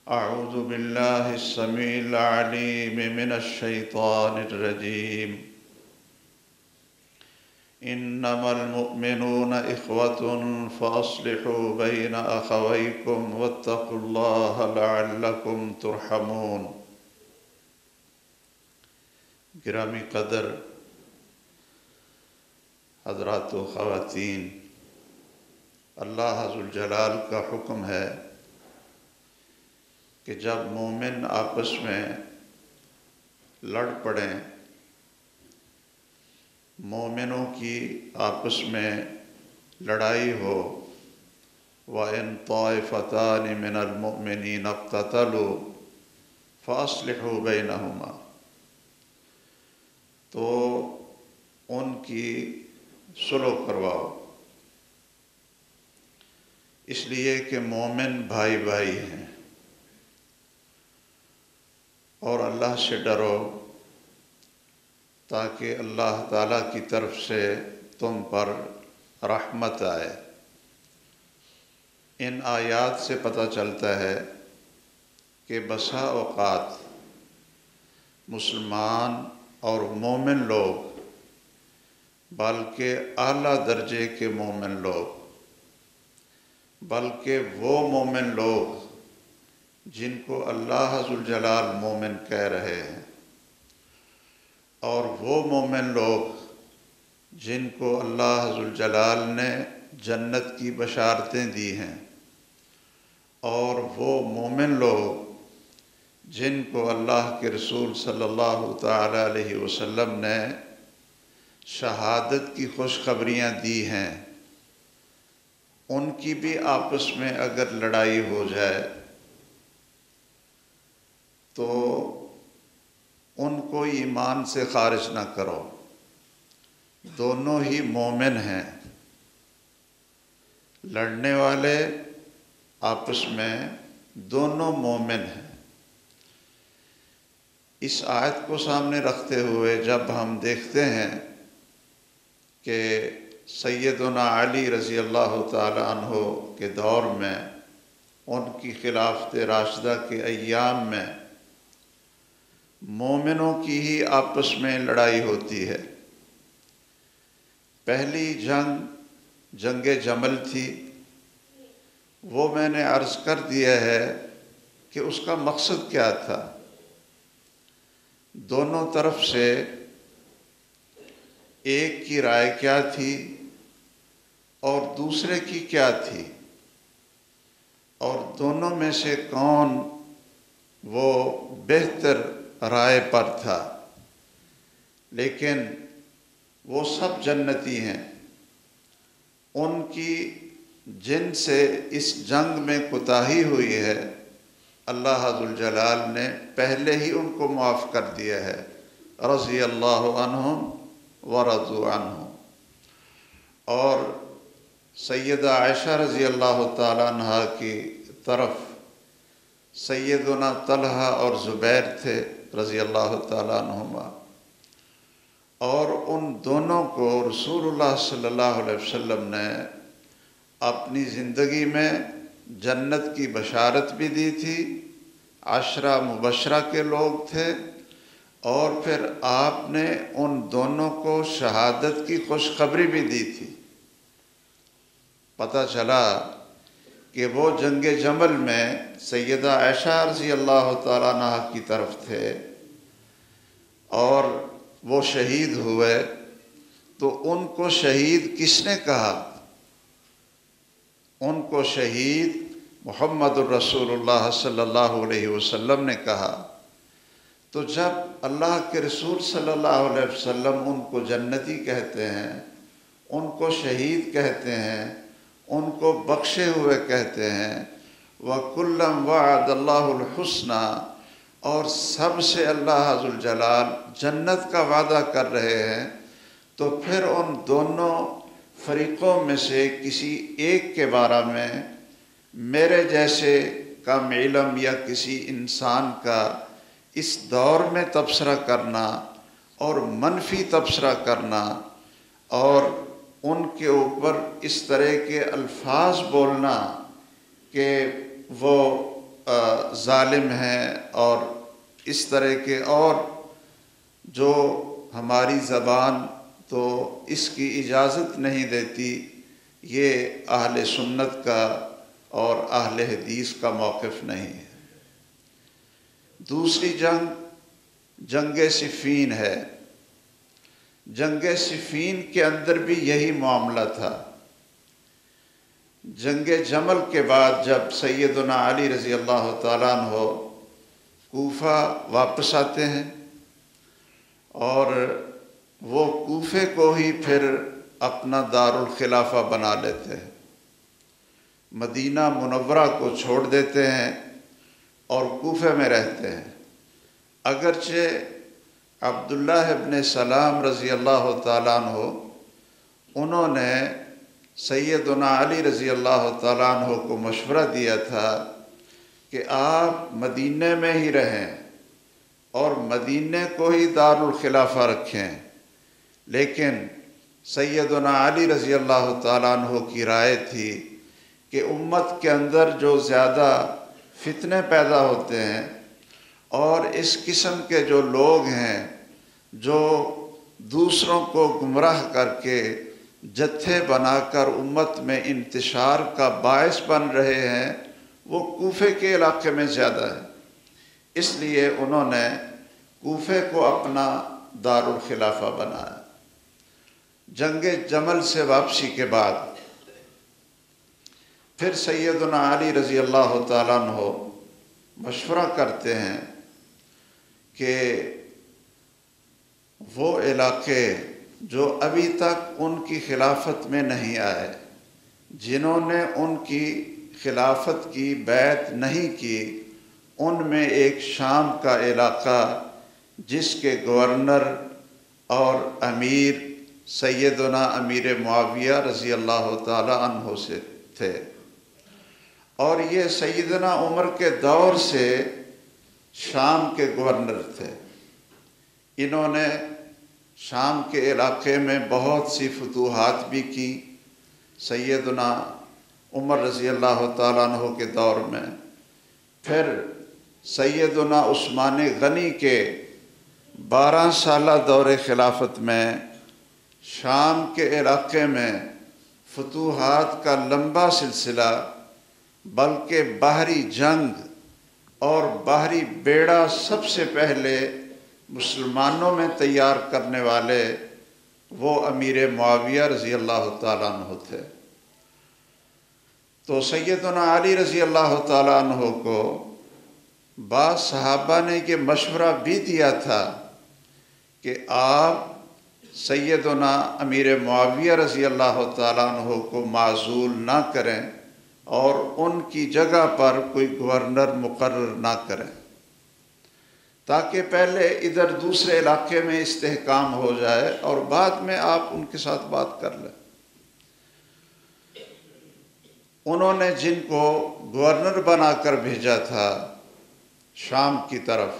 أعوذ بالله السميع العليم من الشيطان الرجيم إنما المؤمنون إخوة فأصلحوا بين أخويكم واتقوا الله لعلكم ترحمون۔ گرامی قدر حضرات و خواتین، اللہ ذوالجلال کا حکم ہے کہ جب مومن آپس میں لڑ پڑیں، مومنوں کی آپس میں لڑائی ہو، وَإِن طَائِفَتَانِ مِنَ الْمُؤْمِنِينَ اقْتَتَلُوا فَأَصْلِحُوا بَيْنَهُمَا، تو ان کی صلح کرواؤ، اس لیے کہ مومن بھائی بھائی ہیں، اور اللہ سے ڈرو تاکہ اللہ تعالیٰ کی طرف سے تم پر رحمت آئے۔ ان آیات سے پتہ چلتا ہے کہ بسا اوقات مسلمان اور مومن لوگ، بلکہ اعلیٰ درجے کے مومن لوگ، بلکہ وہ مومن لوگ جن کو اللہ ذوالجلال مومن کہہ رہے ہیں، اور وہ مومن لوگ جن کو اللہ ذوالجلال نے جنت کی بشارتیں دی ہیں، اور وہ مومن لوگ جن کو اللہ کے رسول صلی اللہ تعالی علیہ وسلم نے شہادت کی خوشخبریاں دی ہیں، ان کی بھی آپس میں اگر لڑائی ہو جائے تو ان کو ایمان سے خارج نہ کرو، دونوں ہی مومن ہیں، لڑنے والے آپس میں دونوں مومن ہیں۔ اس آیت کو سامنے رکھتے ہوئے جب ہم دیکھتے ہیں کہ سیدنا علی رضی اللہ تعالی عنہ کے دور میں، ان کی خلافت راشدہ کے ایام میں مومنوں کی ہی آپس میں لڑائی ہوتی ہے۔ پہلی جنگ جمل تھی، وہ میں نے عرض کر دیا ہے کہ اس کا مقصد کیا تھا۔ دونوں طرف سے ایک کی رائے کیا تھی اور دوسرے کی کیا تھی، اور دونوں میں سے کون وہ بہتر رائے پر تھا، لیکن وہ سب جنتی ہیں۔ ان کی جن سے اس جنگ میں کوتاہی ہوئی ہے، اللہ ذوالجلال نے پہلے ہی ان کو معاف کر دیا ہے، رضی اللہ عنہم ورضوا عنہ۔ اور سیدہ عائشہ رضی اللہ تعالیٰ عنہ کی طرف سیدنا طلحہ اور زبیر تھے رضی اللہ تعالیٰ عنہما، اور ان دونوں کو رسول اللہ صلی اللہ علیہ وسلم نے اپنی زندگی میں جنت کی بشارت بھی دی تھی، 10 مبشرہ کے لوگ تھے، اور پھر آپ نے ان دونوں کو شہادت کی خوشخبری بھی دی تھی۔ پتہ چلا کہ وہ جنگ جمل میں سیدہ عائشہ رضی اللہ تعالیٰ عنہ کی طرف تھے، اور وہ شہید ہوئے، تو ان کو شہید کس نے کہا؟ ان کو شہید محمد الرسول اللہ صلی اللہ علیہ وسلم نے کہا۔ تو جب اللہ کے رسول صلی اللہ علیہ وسلم ان کو جنتی کہتے ہیں، ان کو شہید کہتے ہیں، ان کو بخشے ہوئے کہتے ہیں، وَكُلًّا وَعَدَ اللَّهُ الْحُسْنَى، اور سب سے اللہ ذوالجلال جنت کا وعدہ کر رہے ہیں، تو پھر ان دونوں فریقوں میں سے کسی ایک کے بارے میں میرے جیسے کم علم یا کسی انسان کا اس دور میں تبصرہ کرنا اور منفی تبصرہ کرنا، اور ان کے اوپر اس طرح کے الفاظ بولنا کہ وہ ظالم ہیں اور اس طرح کے، اور جو ہماری زبان تو اس کی اجازت نہیں دیتی، یہ اہل سنت کا اور اہل حدیث کا موقف نہیں ہے۔ دوسری جنگ صفین ہے۔ جنگ صفین کے اندر بھی یہی معاملہ تھا۔ جنگ جمل کے بعد جب سیدنا علی رضی اللہ تعالیٰ عنہ کوفہ واپس آتے ہیں اور وہ کوفے کو ہی پھر اپنا دارالخلافہ بنا لیتے ہیں، مدینہ منورہ کو چھوڑ دیتے ہیں اور کوفے میں رہتے ہیں۔ اگرچہ عبداللہ ابن سلام رضی اللہ تعالیٰ عنہ انہوں نے سیدنا علی رضی اللہ تعالیٰ عنہ کو مشورہ دیا تھا کہ آپ مدینہ میں ہی رہیں اور مدینہ کو ہی دارالخلافہ رکھیں، لیکن سیدنا علی رضی اللہ تعالیٰ عنہ کی رائے تھی کہ امت کے اندر جو زیادہ فتنے پیدا ہوتے ہیں اور اس قسم کے جو لوگ ہیں جو دوسروں کو گمراہ کر کے جتھے بنا کر امت میں انتشار کا باعث بن رہے ہیں، وہ کوفے کے علاقے میں زیادہ ہے۔ اس لیے انہوں نے کوفے کو اپنا دارالخلافہ بنایا۔ جنگ جمل سے واپسی کے بعد پھر سیدنا علی رضی اللہ تعالیٰ عنہ مشورہ کرتے ہیں کہ وہ علاقے جو ابھی تک ان کی خلافت میں نہیں آئے، جنہوں نے ان کی خلافت کی بیعت نہیں کی، ان میں ایک شام کا علاقہ جس کے گورنر اور امیر سیدنا امیر معاویہ رضی اللہ تعالی عنہ سے تھے، اور یہ سیدنا عمر کے دور سے شام کے گورنر تھے۔ انہوں نے شام کے علاقے میں بہت سی فتوحات بھی کی سیدنا عمر رضی اللہ تعالیٰ عنہ کے دور میں۔ پھر سیدنا عثمان غنی کے 12 سالہ دور خلافت میں شام کے علاقے میں فتوحات کا لمبا سلسلہ، بلکہ باہری جنگ اور باہری بیڑا سب سے پہلے مسلمانوں میں تیار کرنے والے وہ امیر معاویہ رضی اللہ تعالیٰ عنہ تھے۔ تو سیدنا علی رضی اللہ تعالیٰ عنہ کو بعض صحابہ نے یہ مشورہ بھی دیا تھا کہ آپ سیدنا امیر معاویہ رضی اللہ تعالیٰ عنہ کو معزول نہ کریں اور ان کی جگہ پر کوئی گورنر مقرر نہ کریں، تاکہ پہلے ادھر دوسرے علاقے میں استحکام ہو جائے اور بعد میں آپ ان کے ساتھ بات کر لیں۔ انہوں نے جن کو گورنر بنا کر بھیجا تھا شام کی طرف،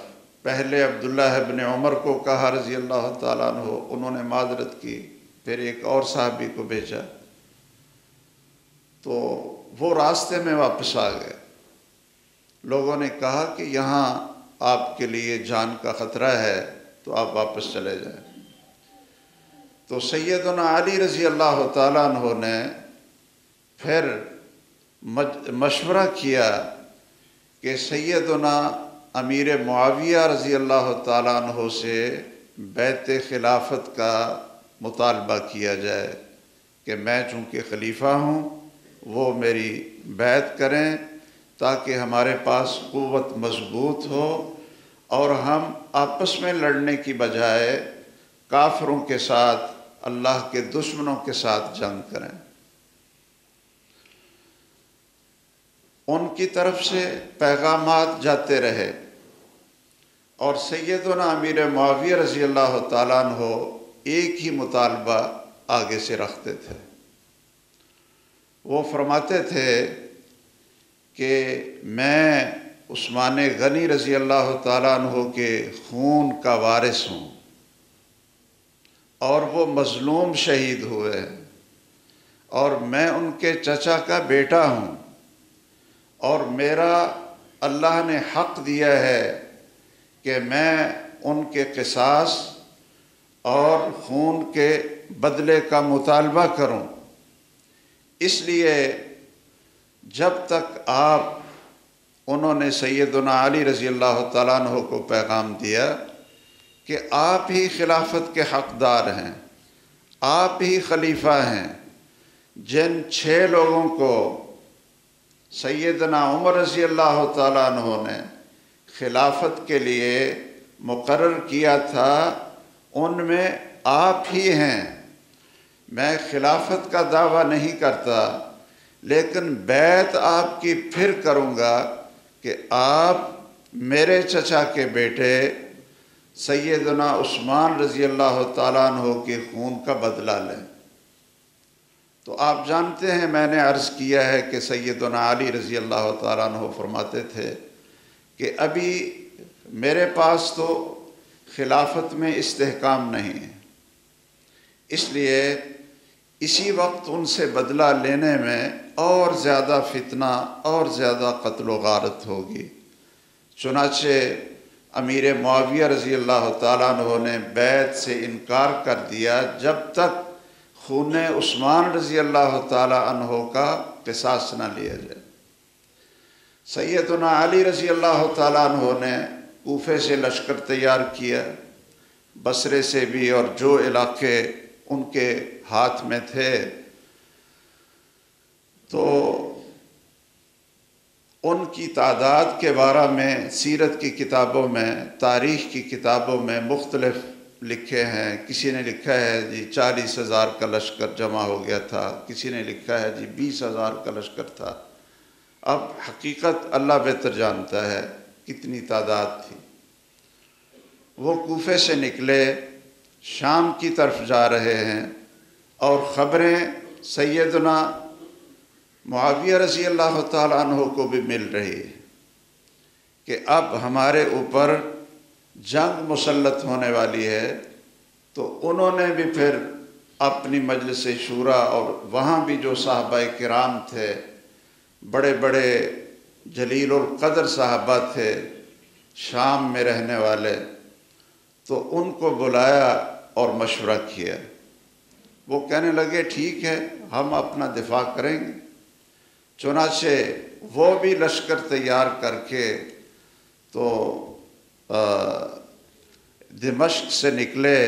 پہلے عبداللہ ابن عمر کو کہا رضی اللہ تعالیٰ عنہ، انہوں نے معذرت کی، پھر ایک اور صحابی کو بھیجا، تو وہ راستے میں واپس آ گئے۔ لوگوں نے کہا کہ یہاں آپ کے لیے جان کا خطرہ ہے تو آپ واپس چلے جائیں۔ تو سیدنا علی رضی اللہ تعالیٰ عنہ نے پھر مشورہ کیا کہ سیدنا امیر معاویہ رضی اللہ تعالیٰ عنہ سے بیعت خلافت کا مطالبہ کیا جائے کہ میں چونکہ خلیفہ ہوں وہ میری بیعت کریں تاکہ ہمارے پاس قوت مضبوط ہو اور ہم آپس میں لڑنے کی بجائے کافروں کے ساتھ، اللہ کے دشمنوں کے ساتھ جنگ کریں۔ ان کی طرف سے پیغامات جاتے رہے اور سیدنا امیر معاویہ رضی اللہ تعالیٰ عنہ ایک ہی مطالبہ آگے سے رکھتے تھے۔ وہ فرماتے تھے کہ میں عثمان غنی رضی اللہ تعالیٰ عنہ کے خون کا وارث ہوں اور وہ مظلوم شہید ہوئے ہیں، اور میں ان کے چچا کا بیٹا ہوں، اور میرا اللہ نے حق دیا ہے کہ میں ان کے قصاص اور خون کے بدلے کا مطالبہ کروں۔ اس لیے جب تک انہوں نے سیدنا علی رضی اللہ تعالیٰ عنہ کو پیغام دیا کہ آپ ہی خلافت کے حقدار ہیں، آپ ہی خلیفہ ہیں، جن 6 لوگوں کو سیدنا عمر رضی اللہ تعالیٰ عنہ نے خلافت کے لیے مقرر کیا تھا، ان میں آپ ہی ہیں۔ میں خلافت کا دعویٰ نہیں کرتا، لیکن بیعت آپ کی پھر کروں گا کہ آپ میرے چچا کے بیٹے سیدنا عثمان رضی اللہ تعالیٰ عنہ کے خون کا بدلہ لیں۔ تو آپ جانتے ہیں، میں نے عرض کیا ہے کہ سیدنا علی رضی اللہ تعالیٰ عنہ فرماتے تھے کہ ابھی میرے پاس تو خلافت میں استحکام نہیں ہے، اس لیے اسی وقت ان سے بدلہ لینے میں اور زیادہ فتنہ اور زیادہ قتل و غارت ہوگی۔ چنانچہ امیر معاویہ رضی اللہ تعالیٰ عنہ نے بیعت سے انکار کر دیا جب تک خون عثمان رضی اللہ تعالیٰ عنہ کا قصاص نہ لیا جائے۔ سیدنا علی رضی اللہ تعالیٰ عنہ نے کوفے سے لشکر تیار کیا، بصرے سے بھی، اور جو علاقے ان کے ہاتھ میں تھے، تو ان کی تعداد کے بارے میں سیرت کی کتابوں میں، تاریخ کی کتابوں میں مختلف لکھے ہیں۔ کسی نے لکھا ہے جی 40,000 کا لشکر جمع ہو گیا تھا، کسی نے لکھا ہے جی 20,000 کا لشکر تھا۔ اب حقیقت اللہ بہتر جانتا ہے کتنی تعداد تھی۔ وہ کوفے سے نکلے، شام کی طرف جا رہے ہیں، اور خبریں سیدنا معاویہ رضی اللہ تعالیٰ عنہ کو بھی مل رہی ہے کہ اب ہمارے اوپر جنگ مسلط ہونے والی ہے۔ تو انہوں نے بھی پھر اپنی مجلس شورا، اور وہاں بھی جو صحابہ کرام تھے، بڑے بڑے جلیل القدر صحابہ تھے شام میں رہنے والے، تو ان کو بلایا اور مشورہ کیا۔ وہ کہنے لگے ٹھیک ہے، ہم اپنا دفاع کریں گے۔ چنانچہ وہ بھی لشکر تیار کر کے تو دمشق سے نکلے،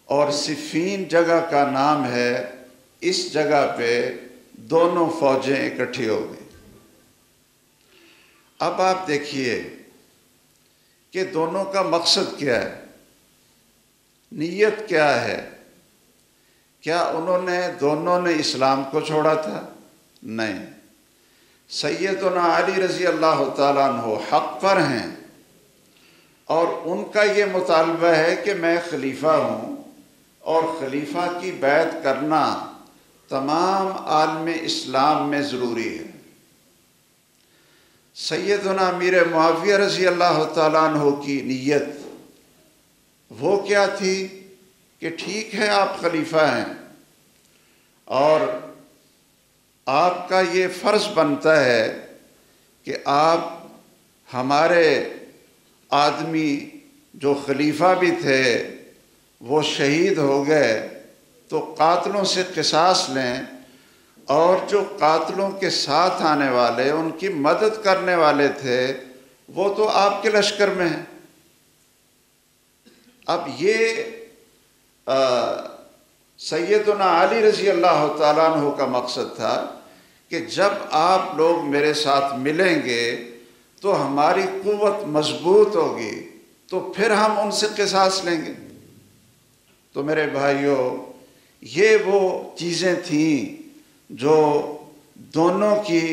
اور صفین جگہ کا نام ہے، اس جگہ پہ دونوں فوجیں اکٹھی ہو گئی۔ اب آپ دیکھیے کہ دونوں کا مقصد کیا ہے، نیت کیا ہے۔ کیا دونوں نے اسلام کو چھوڑا تھا؟ نہیں۔ سیدنا علی رضی اللہ تعالیٰ عنہ حق پر ہیں، اور ان کا یہ مطالبہ ہے کہ میں خلیفہ ہوں، اور خلیفہ کی بیعت کرنا تمام عالم اسلام میں ضروری ہے۔ سیدنا امیر معاویہ رضی اللہ تعالیٰ عنہ کی نیت وہ کیا تھی کہ ٹھیک ہے آپ خلیفہ ہیں، اور آپ کا یہ فرض بنتا ہے کہ آپ ہمارے آدمی جو خلیفہ بھی تھے وہ شہید ہو گئے، تو قاتلوں سے قصاص لیں، اور جو قاتلوں کے ساتھ آنے والے، ان کی مدد کرنے والے تھے، وہ تو آپ کے لشکر میں ہیں۔ اب یہ سیدنا علی رضی اللہ تعالیٰ عنہ کا مقصد تھا کہ جب آپ لوگ میرے ساتھ ملیں گے تو ہماری قوت مضبوط ہوگی، تو پھر ہم ان سے قصاص لیں گے۔ تو میرے بھائیوں، یہ وہ چیزیں تھیں جو دونوں کی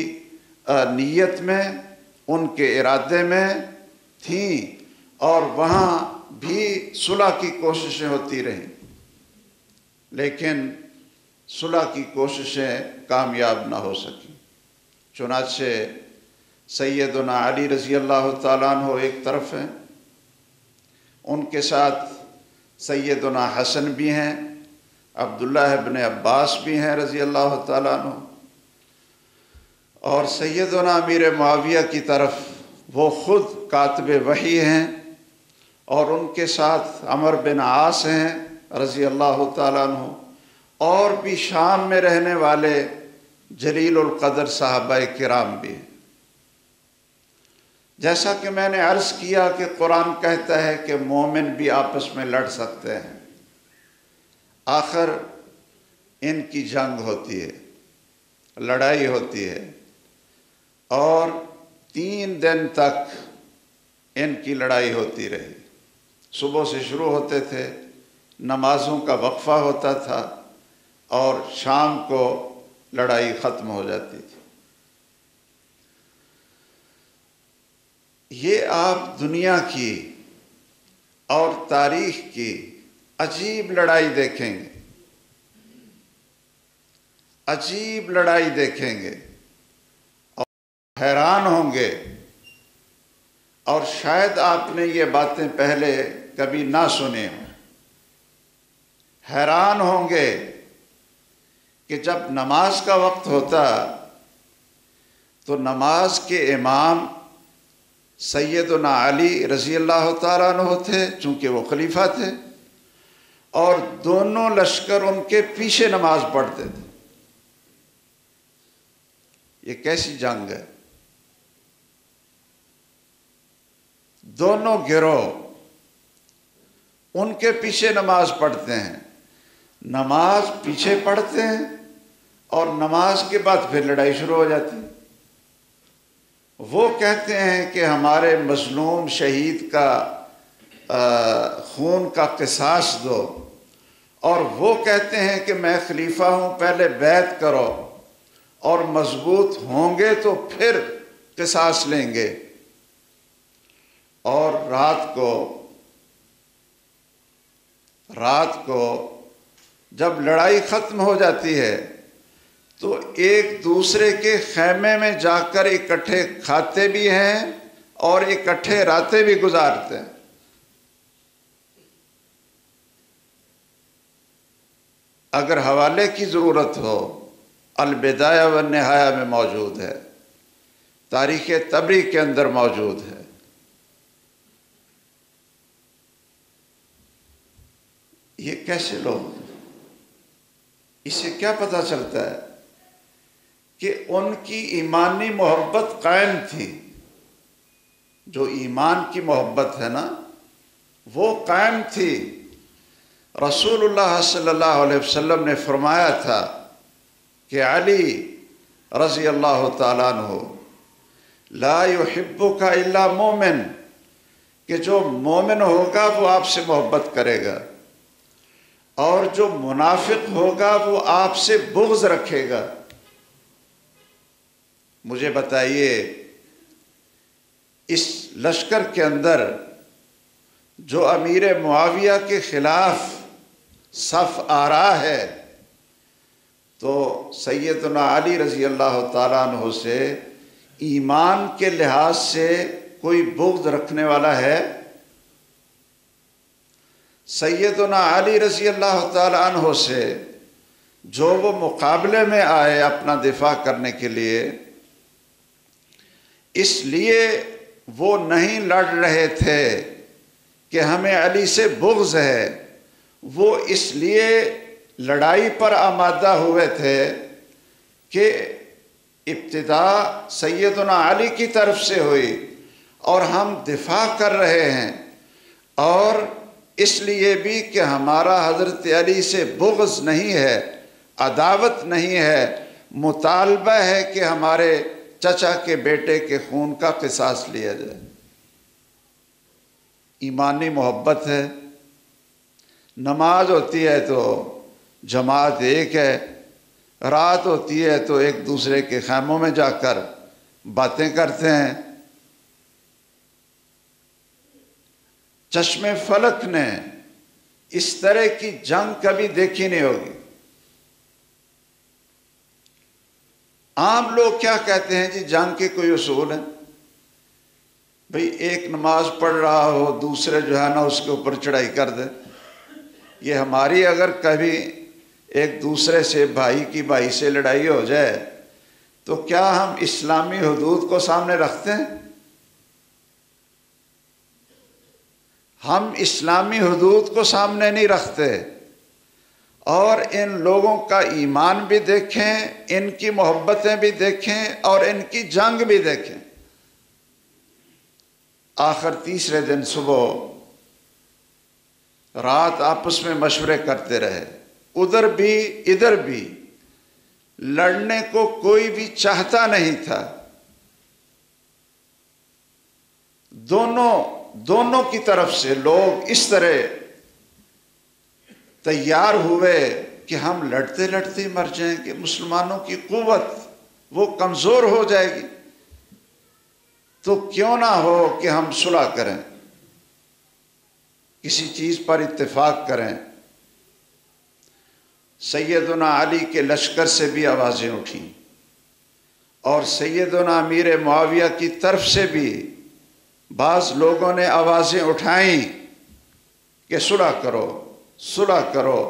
نیت میں، ان کے ارادے میں تھیں، اور وہاں بھی صلح کی کوششیں ہوتی رہیں، لیکن صلح کی کوششیں کامیاب نہ ہو سکیں۔ چنانچہ سیدنا علی رضی اللہ تعالیٰ عنہ ایک طرف ہیں، ان کے ساتھ سیدنا حسن بھی ہیں، عبداللہ ابن عباس بھی ہیں رضی اللہ تعالیٰ عنہ، اور سیدنا امیر معاویہ کی طرف وہ خود کاتب وحی ہیں، اور ان کے ساتھ عمر بن عاص ہیں رضی اللہ تعالیٰ عنہ، اور بھی شام میں رہنے والے جلیل القدر صحابہ کرام بھی ہیں۔ جیسا کہ میں نے عرض کیا کہ قرآن کہتا ہے کہ مومن بھی آپس میں لڑ سکتے ہیں، آخر ان کی جنگ ہوتی ہے، لڑائی ہوتی ہے، اور 3 دن تک ان کی لڑائی ہوتی رہی۔ صبح سے شروع ہوتے تھے، نمازوں کا وقفہ ہوتا تھا، اور شام کو لڑائی ختم ہو جاتی تھی۔ یہ آپ دنیا کی اور تاریخ کی عجیب لڑائی دیکھیں گے، عجیب لڑائی دیکھیں گے، اور حیران ہوں گے، اور شاید آپ نے یہ باتیں پہلے کبھی نہ سنی ہوں۔ حیران ہوں گے کہ جب نماز کا وقت ہوتا تو نماز کے امام سیدنا علی رضی اللہ تعالیٰ عنہ تھے، چونکہ وہ خلیفہ تھے، اور دونوں لشکر ان کے پیچھے نماز پڑھتے تھے۔ یہ کیسی جنگ ہے؟ دونوں گروہ ان کے پیچھے نماز پڑھتے ہیں، نماز پیچھے پڑھتے ہیں، اور نماز کے بعد پھر لڑائی شروع ہو جاتی ہے۔ وہ کہتے ہیں کہ ہمارے مظلوم شہید کا خون کا قصاص دو، اور وہ کہتے ہیں کہ میں خلیفہ ہوں، پہلے بیعت کرو، اور مضبوط ہوں گے تو پھر قصاص لیں گے۔ اور رات کو جب لڑائی ختم ہو جاتی ہے تو ایک دوسرے کے خیمے میں جا کر اکٹھے کھاتے بھی ہیں اور اکٹھے راتیں بھی گزارتے ہیں۔ اگر حوالے کی ضرورت ہو، البدایہ والنہایہ میں موجود ہے، تاریخ طبری کے اندر موجود ہے۔ یہ کیسے لوگ؟ اس سے کیا پتہ چلتا ہے کہ ان کی ایمانی محبت قائم تھی۔ جو ایمان کی محبت ہے نا، وہ قائم تھی۔ رسول اللہ صلی اللہ علیہ وسلم نے فرمایا تھا کہ علی رضی اللہ تعالیٰ عنہ لا يحبک الا مومن، کہ جو مومن ہوگا وہ آپ سے محبت کرے گا، اور جو منافق ہوگا وہ آپ سے بغض رکھے گا۔ مجھے بتائیے، اس لشکر کے اندر جو امیر معاویہ کے خلاف صف آ رہا ہے، تو سیدنا علی رضی اللہ تعالیٰ عنہ سے ایمان کے لحاظ سے کوئی بغض رکھنے والا ہے؟ سیدنا علی رضی اللہ تعالیٰ عنہ سے جو وہ مقابلے میں آئے اپنا دفاع کرنے کے لیے، اس لیے وہ نہیں لڑ رہے تھے کہ ہمیں علی سے بغض ہے، وہ اس لیے لڑائی پر آمادہ ہوئے تھے کہ ابتدا سیدنا علی کی طرف سے ہوئی اور ہم دفاع کر رہے ہیں، اور اس لیے بھی کہ ہمارا حضرت علی سے بغض نہیں ہے، عداوت نہیں ہے، مطالبہ ہے کہ ہمارے چچا کے بیٹے کے خون کا قصاص لیا جائے۔ ایمانی محبت ہے۔ نماز ہوتی ہے تو جماعت ایک ہے، رات ہوتی ہے تو ایک دوسرے کے خیموں میں جا کر باتیں کرتے ہیں۔ چشم فلک نے اس طرح کی جنگ کبھی دیکھی نہیں ہوگی۔ عام لوگ کیا کہتے ہیں، جی جنگ کے کوئی اصول ہیں؟ بھئی ایک نماز پڑھ رہا ہو، دوسرے جو ہے نا اس کے اوپر چڑھائی کر دے۔ یہ ہماری اگر کبھی ایک دوسرے سے بھائی سے لڑائی ہو جائے تو کیا ہم اسلامی حدود کو سامنے رکھتے ہیں؟ ہم اسلامی حدود کو سامنے نہیں رکھتے، اور ان لوگوں کا ایمان بھی دیکھیں، ان کی محبتیں بھی دیکھیں، اور ان کی جنگ بھی دیکھیں۔ آخر تیسرے دن صبح رات آپس میں مشورے کرتے رہے، ادھر بھی ادھر بھی، لڑنے کو کوئی بھی چاہتا نہیں تھا۔ دونوں کی طرف سے لوگ اس طرح تیار ہوئے کہ ہم لڑتے لڑتے مر جائیں گے، مسلمانوں کی قوت وہ کمزور ہو جائے گی، تو کیوں نہ ہو کہ ہم صلح کریں، کسی چیز پر اتفاق کریں۔ سیدنا علی کے لشکر سے بھی آوازیں اٹھیں، اور سیدنا امیر معاویہ کی طرف سے بھی بعض لوگوں نے آوازیں اٹھائیں کہ صلح کرو، صلح کرو۔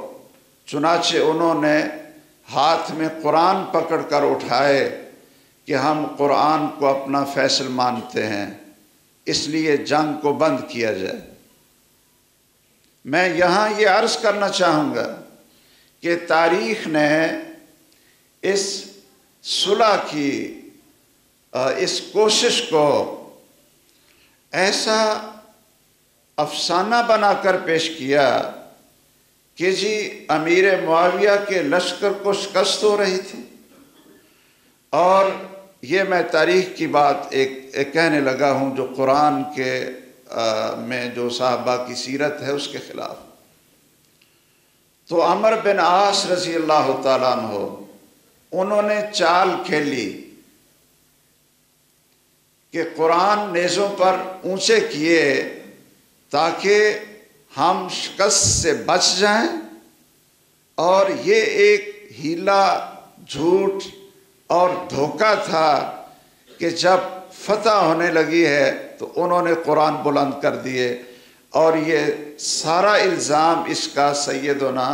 چنانچہ انہوں نے ہاتھ میں قرآن پکڑ کر اٹھائے کہ ہم قرآن کو اپنا فیصل مانتے ہیں، اس لیے جنگ کو بند کیا جائے۔ میں یہاں یہ عرض کرنا چاہوں گا کہ تاریخ نے اس صلح کی اس کوشش کو ایسا افسانہ بنا کر پیش کیا کہ جی امیر معاویہ کے لشکر کو شکست ہو رہی تھی، اور یہ میں تاریخ کی بات ایک کہنے لگا ہوں جو قرآن کے میں جو صحابہ کی سیرت ہے اس کے خلاف۔ تو عمر بن عاص رضی اللہ تعالیٰ عنہ انہوں نے چال کھیلی کہ قرآن نیزوں پر اونچے کیے تاکہ ہم شکست سے بچ جائیں، اور یہ ایک ہیلا، جھوٹ اور دھوکہ تھا کہ جب فتح ہونے لگی ہے تو انہوں نے قرآن بلند کر دیے، اور یہ سارا الزام اس کا سیدنا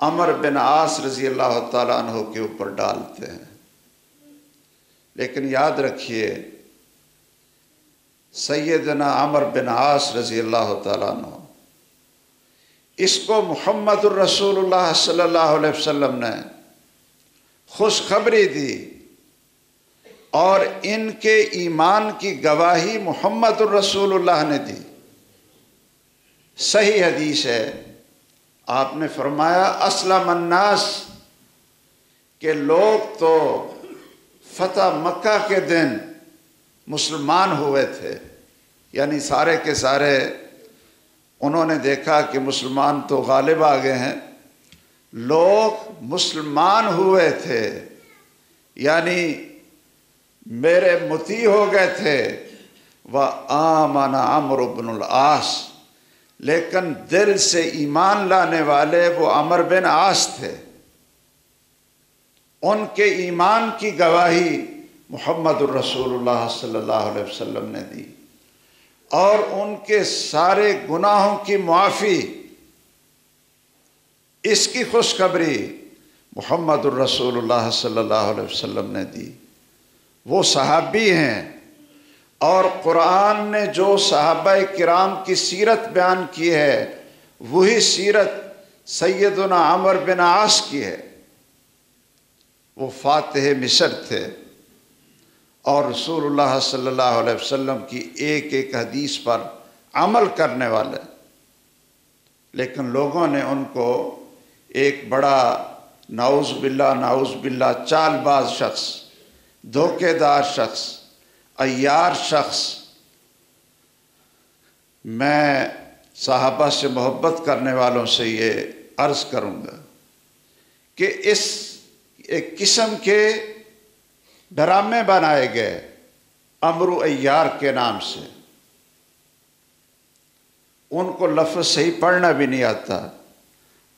عمر بن عاص رضی اللہ تعالیٰ عنہ کے اوپر ڈالتے ہیں۔ لیکن یاد رکھیے سیدنا عمر بن عاص رضی اللہ تعالیٰ عنہ، اس کو محمد الرسول اللہ صلی اللہ علیہ وسلم نے خوشخبری دی، اور ان کے ایمان کی گواہی محمد الرسول اللہ نے دی۔ صحیح حدیث ہے، آپ نے فرمایا اسلم الناس، کہ لوگ تو فتح مکہ کے دن مسلمان ہوئے تھے، یعنی سارے کے سارے انہوں نے دیکھا کہ مسلمان تو غالب آ گئے ہیں، لوگ مسلمان ہوئے تھے، یعنی میرے مطیع ہو گئے تھے، وآمن عمرو بن العاص، لیکن دل سے ایمان لانے والے وہ عمر بن عاص تھے۔ ان کے ایمان کی گواہی محمد الرسول اللہ صلی اللہ علیہ وسلم نے دی، اور ان کے سارے گناہوں کی معافی، اس کی خوشخبری محمد الرسول اللہ صلی اللہ علیہ وسلم نے دی۔ وہ صحابی ہیں، اور قرآن نے جو صحابہ کرام کی سیرت بیان کی ہے وہی سیرت سیدنا عمر بن عاص کی ہے۔ وہ فاتح مصر تھے، اور رسول اللہ صلی اللہ علیہ وسلم کی ایک ایک حدیث پر عمل کرنے والے، لیکن لوگوں نے ان کو ایک بڑا نعوذ باللہ چال باز شخص، دھوکے دار شخص، عیار شخص۔ میں صحابہ سے محبت کرنے والوں سے یہ عرض کروں گا کہ اس ایک قسم کے ڈرامے بنائے گئے امرو عیار کے نام سے، ان کو لفظ صحیح پڑھنا بھی نہیں آتا،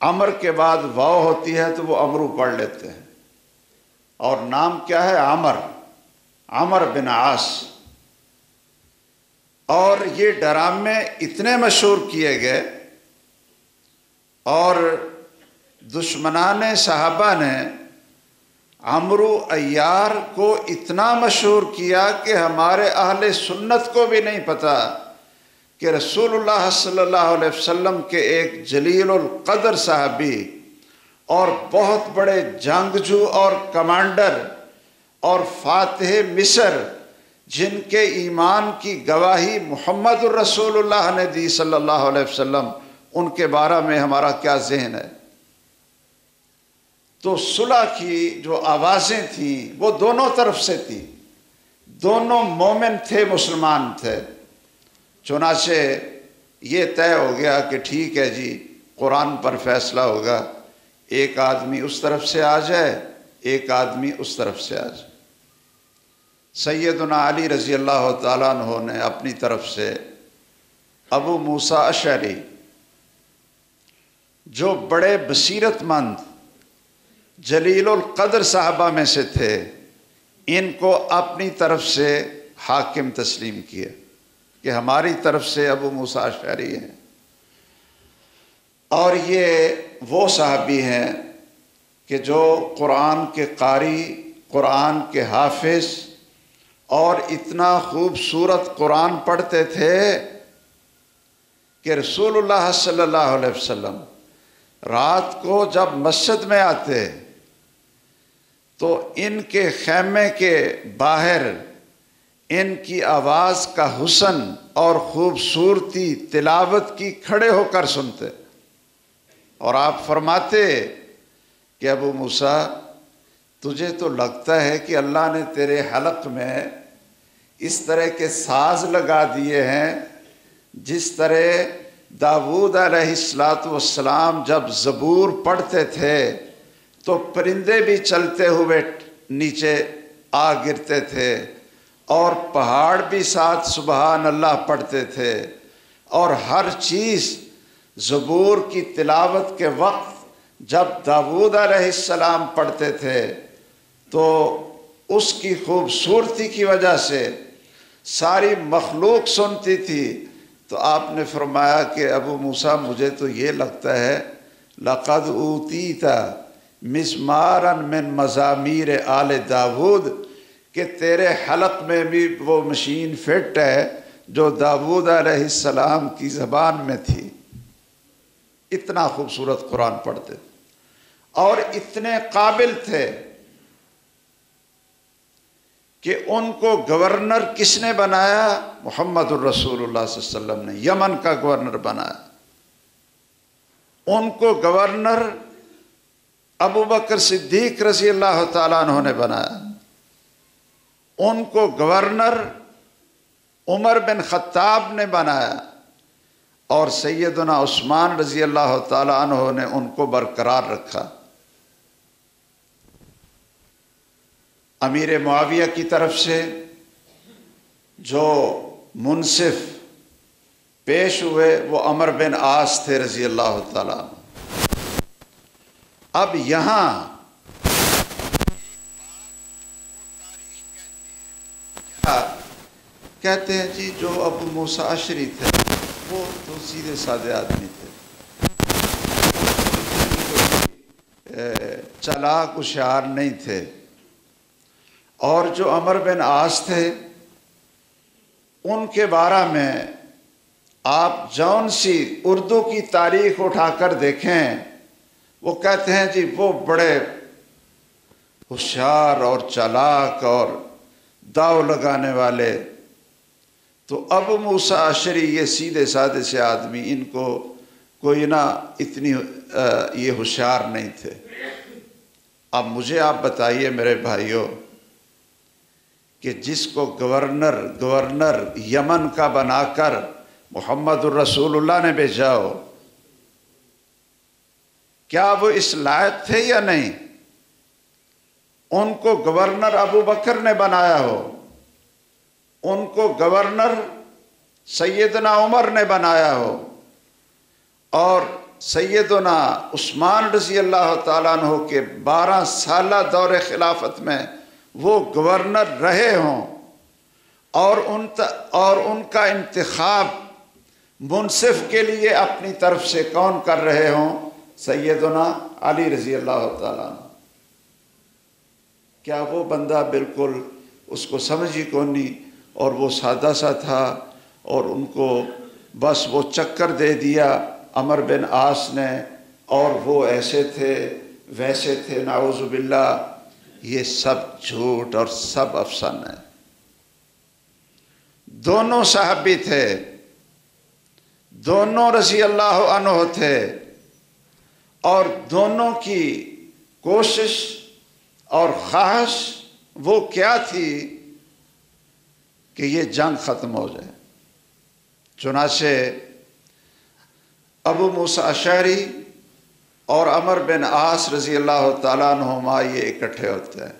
عمر کے بعد واو ہوتی ہے تو وہ امرو پڑھ لیتے ہیں، اور نام کیا ہے؟ عمر بن عاص۔ اور یہ ڈرامے اتنے مشہور کیے گئے، اور دشمنان صحابہ نے عمرو عیار کو اتنا مشہور کیا کہ ہمارے اہل سنت کو بھی نہیں پتا کہ رسول اللہ صلی اللہ علیہ وسلم کے ایک جلیل القدر صحابی اور بہت بڑے جنگجو اور کمانڈر اور فاتح مصر، جن کے ایمان کی گواہی محمد الرسول اللہ نے دی صلی اللہ علیہ وسلم، ان کے بارے میں ہمارا کیا ذہن ہے؟ تو صلح کی جو آوازیں تھیں وہ دونوں طرف سے تھی، دونوں مومن تھے، مسلمان تھے۔ چنانچہ یہ طے ہو گیا کہ ٹھیک ہے جی، قرآن پر فیصلہ ہوگا، ایک آدمی اس طرف سے آ جائے، ایک آدمی اس طرف سے آ جائے۔ سیدنا علی رضی اللہ تعالیٰ عنہ نے اپنی طرف سے ابو موسیٰ اشعری، جو بڑے بصیرت مند جلیل القدر صحابہ میں سے تھے، ان کو اپنی طرف سے حاکم تسلیم کیا کہ ہماری طرف سے ابو موسیٰ اشعری ہیں، اور یہ وہ صحابی ہیں کہ جو قرآن کے قاری، قرآن کے حافظ اور اتنا خوبصورت قرآن پڑھتے تھے کہ رسول اللہ صلی اللہ علیہ وسلم رات کو جب مسجد میں آتے تو ان کے خیمے کے باہر ان کی آواز کا حسن اور خوبصورتی تلاوت کی کھڑے ہو کر سنتے، اور آپ فرماتے کہ ابو موسیٰ، تجھے تو لگتا ہے کہ اللہ نے تیرے حلق میں اس طرح کے ساز لگا دیے ہیں جس طرح داؤد علیہ السلام جب زبور پڑھتے تھے تو پرندے بھی چلتے ہوئے نیچے آ گرتے تھے، اور پہاڑ بھی ساتھ سبحان اللہ پڑھتے تھے، اور ہر چیز زبور کی تلاوت کے وقت جب داؤد علیہ السلام پڑھتے تھے تو اس کی خوبصورتی کی وجہ سے ساری مخلوق سنتی تھی۔ تو آپ نے فرمایا کہ ابو موسیٰ، مجھے تو یہ لگتا ہے لَقَدْ أُوتِيتَ مِزْمَارًا مِّن مَزَامِيرِ آلِ داود، کہ تیرے حلق میں بھی وہ مشین فٹ ہے جو داؤد علیہ السلام کی زبان میں تھی۔ اتنا خوبصورت قرآن پڑھتے اور اتنے قابل تھے کہ ان کو گورنر کس نے بنایا؟ محمد الرسول اللہ صلی اللہ علیہ وسلم نے یمن کا گورنر بنایا۔ ان کو گورنر ابو بکر صدیق رضی اللہ تعالیٰ عنہ نے بنایا، ان کو گورنر عمر بن خطاب نے بنایا، اور سیدنا عثمان رضی اللہ تعالیٰ عنہ نے ان کو برقرار رکھا۔ امیر معاویہ کی طرف سے جو منصف پیش ہوئے وہ عمر بن عاص تھے رضی اللہ تعالیٰ عنہ۔ اب یہاں کہتے ہیں جی جو ابو موسیٰ اشعری تھے وہ تو سیدھے سادے آدمی تھے، چالاک ہوشیار نہیں تھے، اور جو عمر بن عاص تھے ان کے بارے میں آپ جون سی اردو کی تاریخ اٹھا کر دیکھیں، وہ کہتے ہیں جی وہ بڑے ہوشیار اور چالاک اور داؤ لگانے والے۔ تو ابو موسیٰ اشعری یہ سیدھے سادے سے آدمی، ان کو کوئی نہ اتنی یہ ہوشیار نہیں تھے۔ اب مجھے آپ بتائیے میرے بھائیوں کہ جس کو گورنر یمن کا بنا کر محمد الرسول اللہ نے بھیجا ہو، کیا وہ اس لائق تھے یا نہیں؟ ان کو گورنر ابو بکر نے بنایا ہو، ان کو گورنر سیدنا عمر نے بنایا ہو، اور سیدنا عثمان رضی اللہ تعالیٰ عنہ کے 12 سالہ دور خلافت میں وہ گورنر رہے ہوں، اور ان کا انتخاب منصف کے لیے اپنی طرف سے کون کر رہے ہوں؟ سیدنا علی رضی اللہ تعالیٰ عنہ۔ کیا وہ بندہ بالکل اس کو سمجھ ہی کون نہیں، اور وہ سادہ سا تھا، اور ان کو بس وہ چکر دے دیا عمر بن عاص نے، اور وہ ایسے تھے ویسے تھے، نعوذ باللہ، یہ سب جھوٹ اور سب افسانہ ہے۔ دونوں صحابی تھے، دونوں رضی اللہ عنہ تھے، اور دونوں کی کوشش اور خواہش وہ کیا تھی کہ یہ جنگ ختم ہو جائے۔ چنانچہ ابو موسیٰ اشعری اور عمر بن عاص رضی اللہ تعالیٰ عنہما یہ اکٹھے ہوتے ہیں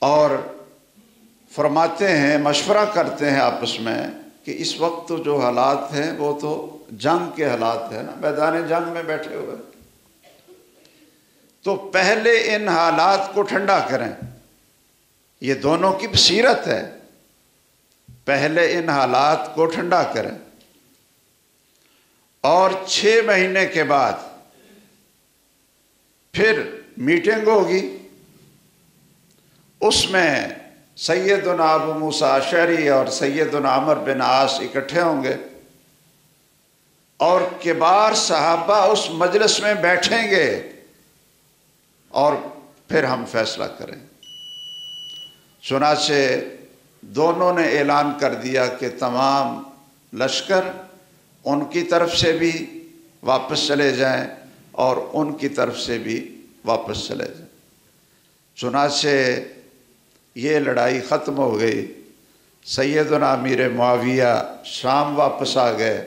اور فرماتے ہیں، مشورہ کرتے ہیں آپس میں کہ اس وقت تو جو حالات ہیں وہ تو جنگ کے حالات ہیں نا، میدان جنگ میں بیٹھے ہوئے، تو پہلے ان حالات کو ٹھنڈا کریں۔ یہ دونوں کی بصیرت ہے، پہلے ان حالات کو ٹھنڈا کریں، اور 6 مہینے کے بعد پھر میٹنگ ہوگی، اس میں سیدنا ابو موسیٰ اشعری اور سیدنا عمر بن عاص اکٹھے ہوں گے، اور کبار صحابہ اس مجلس میں بیٹھیں گے، اور پھر ہم فیصلہ کریں۔ چنانچہ دونوں نے اعلان کر دیا کہ تمام لشکر ان کی طرف سے بھی واپس چلے جائیں اور ان کی طرف سے بھی واپس چلے جائیں۔ چنانچہ یہ لڑائی ختم ہو گئی، سیدنا امیر معاویہ شام واپس آ گئے،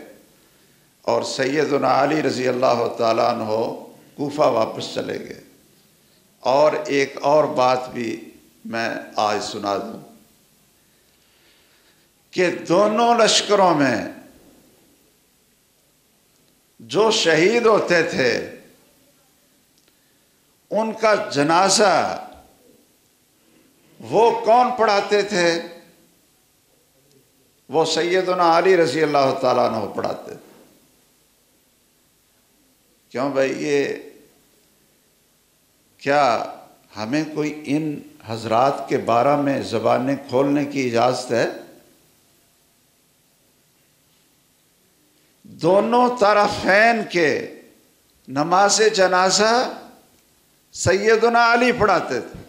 اور سیدنا علی رضی اللہ تعالیٰ عنہ کوفہ واپس چلے گئے۔ اور ایک اور بات بھی میں آج سنا دوں کہ دونوں لشکروں میں جو شہید ہوتے تھے ان کا جنازہ وہ کون پڑھاتے تھے؟ وہ سیدنا علی رضی اللہ تعالیٰ عنہ پڑھاتے تھے۔ کیوں بھائی، یہ کیا ہمیں کوئی ان حضرات کے بارے میں زبانیں کھولنے کی اجازت ہے؟ دونوں طرفین کے نماز جنازہ سیدنا علی پڑھاتے تھے،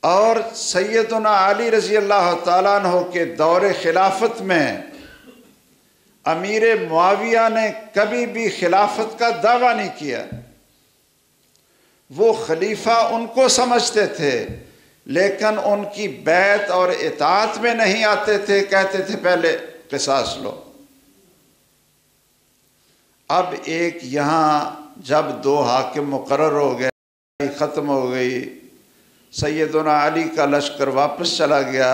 اور سیدنا علی رضی اللہ تعالیٰ عنہ کے دور خلافت میں امیر معاویہ نے کبھی بھی خلافت کا دعویٰ نہیں کیا۔ وہ خلیفہ ان کو سمجھتے تھے، لیکن ان کی بیعت اور اطاعت میں نہیں آتے تھے، کہتے تھے پہلے قصاص لو۔ اب ایک یہاں جب 2 حاکم مقرر ہو گئے، ختم ہو گئی، سیدنا علی کا لشکر واپس چلا گیا،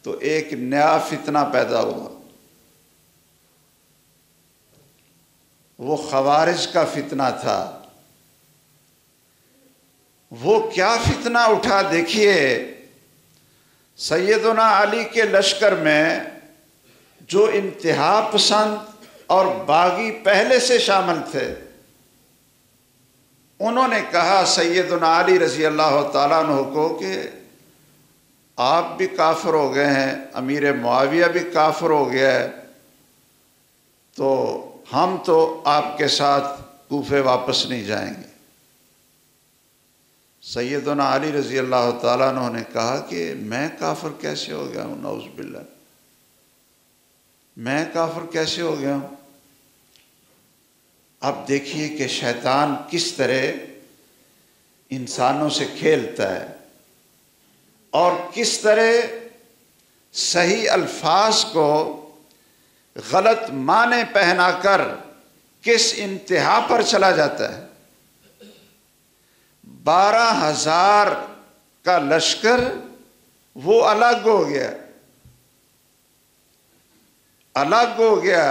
تو ایک نیا فتنہ پیدا ہوا، وہ خوارج کا فتنہ تھا۔ وہ کیا فتنہ اٹھا دیکھیے، سیدنا علی کے لشکر میں جو انتہا پسند اور باغی پہلے سے شامل تھے، انہوں نے کہا سیدنا علی رضی اللہ تعالیٰ عنہ کو کہ آپ بھی کافر ہو گئے ہیں، امیر معاویہ بھی کافر ہو گیا ہے، تو ہم تو آپ کے ساتھ کوفے واپس نہیں جائیں گے۔ سیدنا علی رضی اللہ تعالیٰ عنہ نے کہا کہ میں کافر کیسے ہو گیا ہوں؟ نعوذ باللہ، میں کافر کیسے ہو گیا ہوں؟ اب دیکھیے کہ شیطان کس طرح انسانوں سے کھیلتا ہے، اور کس طرح صحیح الفاظ کو غلط معنی پہنا کر کس انتہا پر چلا جاتا ہے۔ 12,000 کا لشکر وہ الگ ہو گیا، الگ ہو گیا،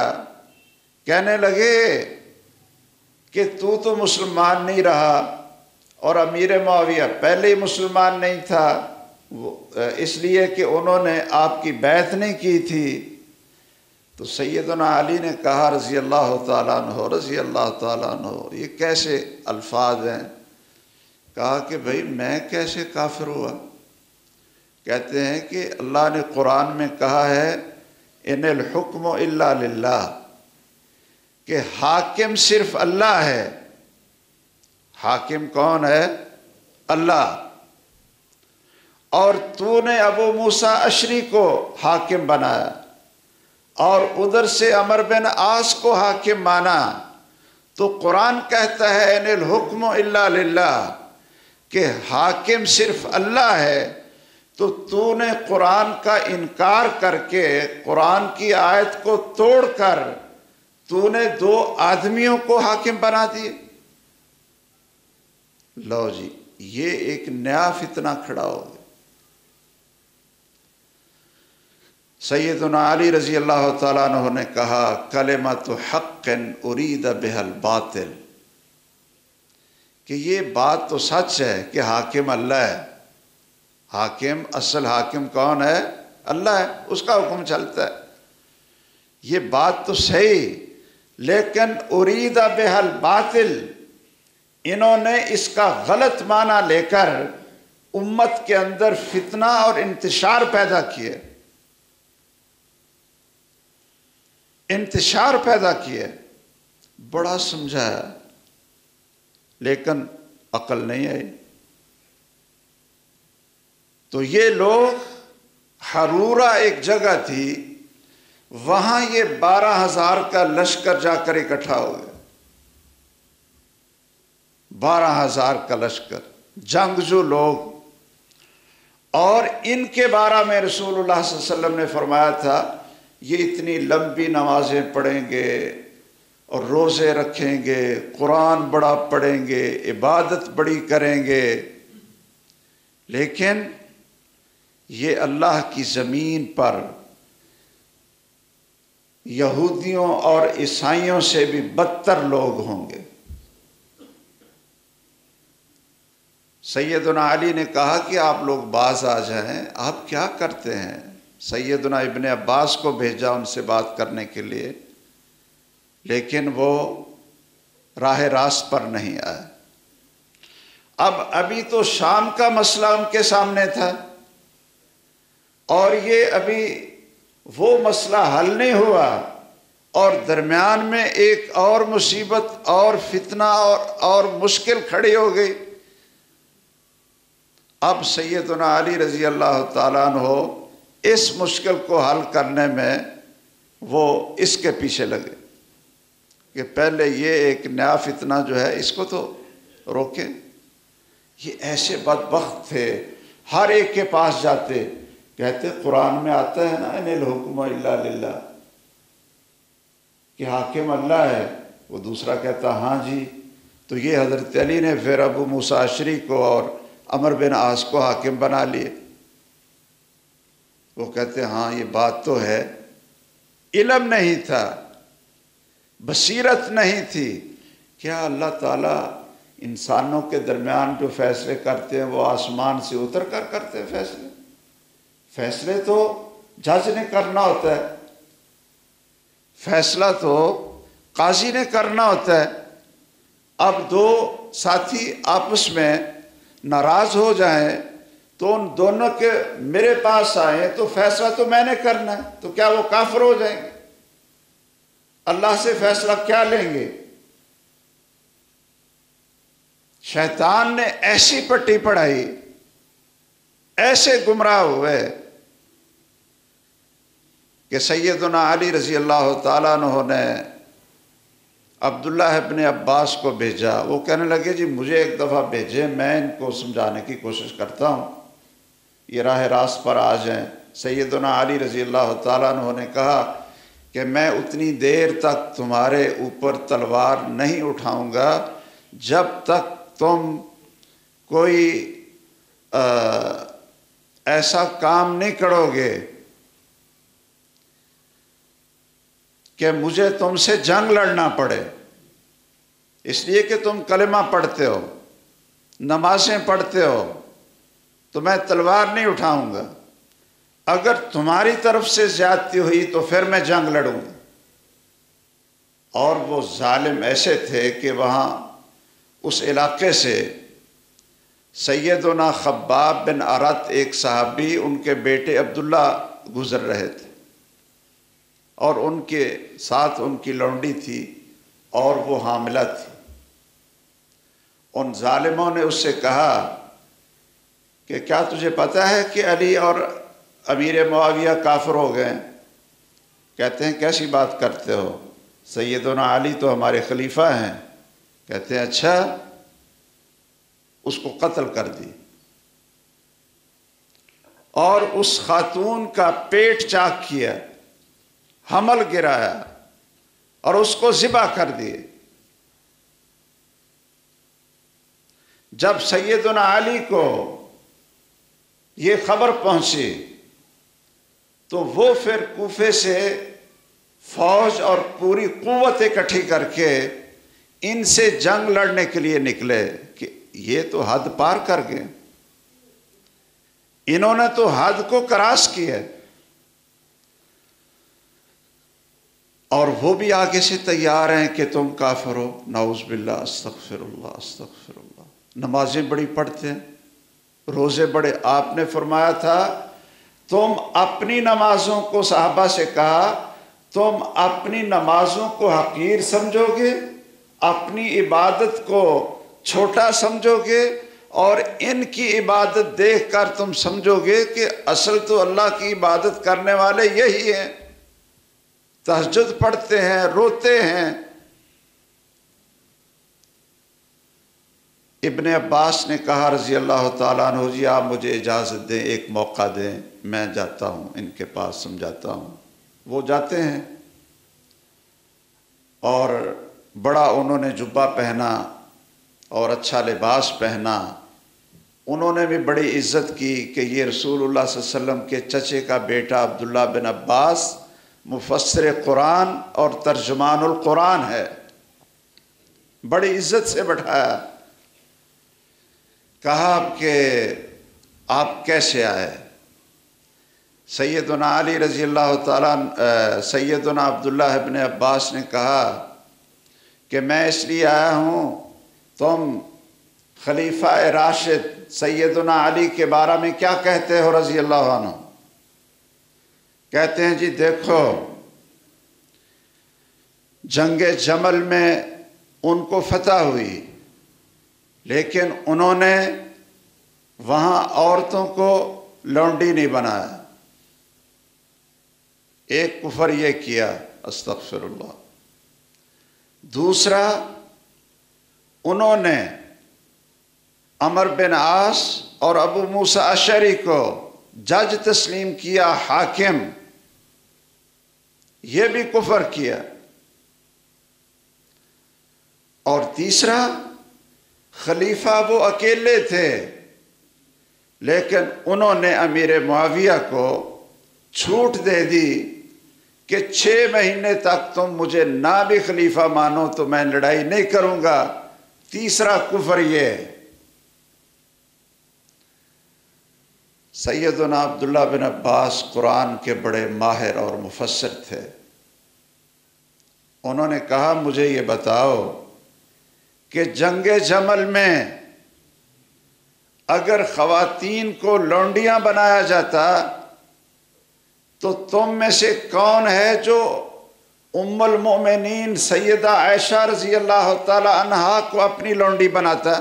کہنے لگے کہ تو مسلمان نہیں رہا، اور امیر معاویہ پہلے ہی مسلمان نہیں تھا، اس لیے کہ انہوں نے آپ کی بیعت نہیں کی تھی۔ تو سیدنا علی نے کہا رضی اللہ تعالیٰ عنہ، رضی اللہ تعالیٰ عنہ، یہ کیسے الفاظ ہیں؟ کہا کہ بھئی میں کیسے کافر ہوا؟ کہتے ہیں کہ اللہ نے قرآن میں کہا ہے ان الحکم الا للہ، کہ حاکم صرف اللہ ہے۔ حاکم کون ہے؟ اللہ۔ اور تو نے ابو موسیٰ اشری کو حاکم بنایا اور ادھر سے عمر بن عاص کو حاکم مانا، تو قرآن کہتا ہے ان الحکم الا للہ، کہ حاکم صرف اللہ ہے۔ تو نے قرآن کا انکار کر کے، قرآن کی آیت کو توڑ کر، تو نے دو آدمیوں کو حاکم بنا دیے۔ لو جی، یہ ایک نیا فتنہ کھڑا ہو گیا۔ سیدنا علی رضی اللہ تعالیٰ عنہ نے کہا کلمۃ حق ارید بها الباطل، کہ یہ بات تو سچ ہے کہ حاکم اللہ ہے۔ حاکم، اصل حاکم کون ہے؟ اللہ ہے، اس کا حکم چلتا ہے۔ یہ بات تو صحیح، لیکن ارید بها الباطل، انہوں نے اس کا غلط معنی لے کر امت کے اندر فتنہ اور انتشار پیدا کیے، انتشار پیدا کیے۔ بڑا سمجھایا لیکن عقل نہیں آئی۔ تو یہ لوگ، حرورہ ایک جگہ تھی، وہاں یہ 12,000 کا لشکر جا کر اکٹھا ہو گیا۔ 12,000 کا لشکر، جنگجو لوگ۔ اور ان کے بارے میں رسول اللہ صلی اللہ علیہ وسلم نے فرمایا تھا یہ اتنی لمبی نمازیں پڑھیں گے اور روزے رکھیں گے، قرآن بڑا پڑھیں گے، عبادت بڑی کریں گے، لیکن یہ اللہ کی زمین پر یہودیوں اور عیسائیوں سے بھی بدتر لوگ ہوں گے۔ سیدنا علی نے کہا کہ آپ لوگ باز آ جائیں، آپ کیا کرتے ہیں؟ سیدنا ابن عباس کو بھیجا ان سے بات کرنے کے لیے، لیکن وہ راہ راست پر نہیں آئے۔ ابھی تو شام کا مسئلہ ان کے سامنے تھا، اور یہ ابھی وہ مسئلہ حل نہیں ہوا، اور درمیان میں ایک اور مصیبت اور فتنہ اور مشکل کھڑی ہو گئی۔ اب سیدنا علی رضی اللہ تعالیٰ عنہ اس مشکل کو حل کرنے میں وہ اس کے پیچھے لگے کہ پہلے یہ ایک نیا فتنہ جو ہے اس کو تو روکیں۔ یہ ایسے بدبخت تھے، ہر ایک کے پاس جاتے، کہتے قرآن میں آتا ہے نا ان الحکم الا للہ، کہ حاکم اللہ ہے۔ وہ دوسرا کہتا ہاں جی۔ تو یہ حضرت علی نے پھر ابو موسیٰ اشری کو اور عمر بن عاص کو حاکم بنا لیے۔ وہ کہتے ہاں یہ بات تو ہے، علم نہیں تھا، بصیرت نہیں تھی۔ کیا اللہ تعالیٰ انسانوں کے درمیان جو فیصلے کرتے ہیں وہ آسمان سے اتر کر کرتے ہیں فیصلے؟ فیصلے تو جج نے کرنا ہوتا ہے، فیصلہ تو قاضی نے کرنا ہوتا ہے۔ اب دو ساتھی آپس میں ناراض ہو جائیں تو ان دونوں کے میرے پاس آئیں تو فیصلہ تو میں نے کرنا ہے، تو کیا وہ کافر ہو جائیں گے؟ اللہ سے فیصلہ کیا لیں گے؟ شیطان نے ایسی پٹی پڑھائی، ایسے گمراہ ہوئے کہ سیدنا علی رضی اللہ تعالیٰ عنہ نے عبداللہ ابن عباس کو بھیجا۔ وہ کہنے لگے جی مجھے ایک دفعہ بھیجیں، میں ان کو سمجھانے کی کوشش کرتا ہوں، یہ راہ راست پر آ جائیں۔ سیدنا علی رضی اللہ تعالیٰ عنہ نے کہا کہ میں اتنی دیر تک تمہارے اوپر تلوار نہیں اٹھاؤں گا جب تک تم کوئی ایسا کام نہیں کرو گے کہ مجھے تم سے جنگ لڑنا پڑے۔ اس لیے کہ تم کلمہ پڑھتے ہو، نمازیں پڑھتے ہو، تو میں تلوار نہیں اٹھاؤں گا۔ اگر تمہاری طرف سے زیادتی ہوئی تو پھر میں جنگ لڑوں گا۔ اور وہ ظالم ایسے تھے کہ وہاں اس علاقے سے سیدنا خباب بن ارت ایک صحابی، ان کے بیٹے عبداللہ گزر رہے تھے اور ان کے ساتھ ان کی لونڈی تھی اور وہ حاملہ تھی۔ ان ظالموں نے اس سے کہا کہ کیا تجھے پتہ ہے کہ علی اور امیر معاویہ کافر ہو گئے؟ کہتے ہیں کیسی بات کرتے ہو، سیدنا علی تو ہمارے خلیفہ ہیں۔ کہتے ہیں اچھا، اس کو قتل کر دی اور اس خاتون کا پیٹ چاک کیا، حمل گرایا اور اس کو ذبح کر دیے۔ جب سیدنا علی کو یہ خبر پہنچی تو وہ پھر کوفے سے فوج اور پوری قوت اکٹھی کر کے ان سے جنگ لڑنے کے لیے نکلے کہ یہ تو حد پار کر گئے، انہوں نے تو حد کو کراس کیا، اور وہ بھی آگے سے تیار ہیں کہ تم کافر ہو۔ نعوذ باللہ، استغفر اللہ استغفر اللہ۔ نمازیں بڑی پڑھتے ہیں، روزے بڑے، آپ نے فرمایا تھا تم اپنی نمازوں کو، صحابہ سے کہا تم اپنی نمازوں کو حقیر سمجھو گے، اپنی عبادت کو چھوٹا سمجھو گے، اور ان کی عبادت دیکھ کر تم سمجھو گے کہ اصل تو اللہ کی عبادت کرنے والے یہی ہیں، تہجد پڑھتے ہیں، روتے ہیں۔ ابن عباس نے کہا رضی اللہ تعالیٰ عنہ، جی آپ مجھے اجازت دیں، ایک موقع دیں، میں جاتا ہوں ان کے پاس سمجھاتا ہوں۔ وہ جاتے ہیں اور بڑا انہوں نے جبہ پہنا اور اچھا لباس پہنا، انہوں نے بھی بڑی عزت کی کہ یہ رسول اللہ صلی اللہ علیہ وسلم کے چچے کا بیٹا عبداللہ بن عباس مفسر قرآن اور ترجمان القرآن ہے، بڑی عزت سے بٹھایا۔ کہا کہ آپ کیسے آئے؟ سیدنا علی رضی اللہ تعالیٰ سیدنا عبداللہ ابن عباس نے کہا کہ میں اس لیے آیا ہوں، تم خلیفہ راشد سیدنا علی کے بارے میں کیا کہتے ہو رضی اللہ عنہ؟ کہتے ہیں جی دیکھو، جنگ جمل میں ان کو فتح ہوئی، لیکن انہوں نے وہاں عورتوں کو لونڈی نہیں بنایا، ایک کفر یہ کیا، استغفر اللہ۔ دوسرا، انہوں نے عمر بن عاص اور ابو موسیٰ اشعری کو جج تسلیم کیا، حاکم، یہ بھی کفر کیا۔ اور تیسرا، خلیفہ وہ اکیلے تھے، لیکن انہوں نے امیر معاویہ کو چھوٹ دے دی کہ 6 مہینے تک تم مجھے نہ بھی خلیفہ مانو تو میں لڑائی نہیں کروں گا۔ تیسرا کفر یہ۔ سیدنا عبداللہ بن عباس قرآن کے بڑے ماہر اور مفسر تھے، انہوں نے کہا مجھے یہ بتاؤ کہ جنگ جمل میں اگر خواتین کو لونڈیاں بنایا جاتا تو تم میں سے کون ہے جو ام المؤمنین سیدہ عائشہ رضی اللہ تعالی عنہا کو اپنی لونڈی بناتا؟